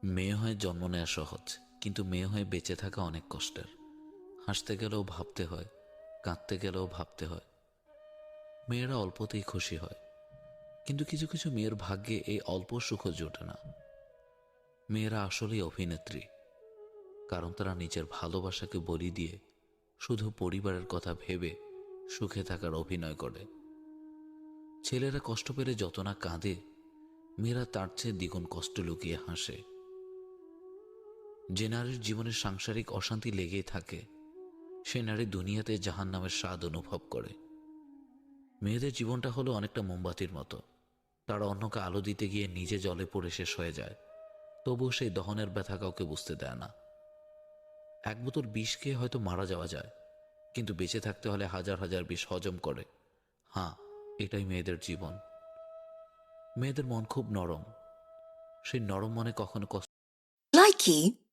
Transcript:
মেয়ে হয়ে জন্ম নেওয়া সহজ, কিন্তু মেয়ে হয়ে বেঁচে থাকা অনেক কষ্টের। হাসতে গেলেও ভাবতে হয়, কাঁদতে গেলেও ভাবতে হয়। মেয়েরা অল্পতেই খুশি হয়, কিন্তু কিছু কিছু মেয়ের ভাগ্যে এই অল্প সুখও জোটে না। মেয়েরা আসলেই অভিনেত্রী, কারণ তারা নিজের ভালোবাসাকে বলি দিয়ে শুধু পরিবারের কথা ভেবে সুখে থাকার অভিনয় করে। ছেলেরা কষ্ট পেলে যত না কাঁদে, মেয়েরা তার চেয়ে দ্বিগুণ কষ্ট লুকিয়ে হাসে। যে নারীর জীবনে সাংসারিক অশান্তি লেগেই থাকে, সে নারী দুনিয়াতে জাহান্নামের স্বাদ অনুভব করে। মেয়েদের জীবনটা হলো অনেকটা মোমবাতির মতো। তারা অন্যকে আলো দিতে গিয়ে নিজে জলে পড়ে শেষ হয়ে যায়, তবুও সেই দহনের ব্যথা কাউকে বুঝতে দেয় না। এক বোতল বিষ খেয়ে হয়তো মারা যাওয়া যায়, কিন্তু বেঁচে থাকতে হলে হাজার হাজার বিষ হজম করে। হ্যাঁ, এটাই মেয়েদের জীবন। মেয়েদের মন খুব নরম। সেই নরম মনে কখনো কষ্ট Likey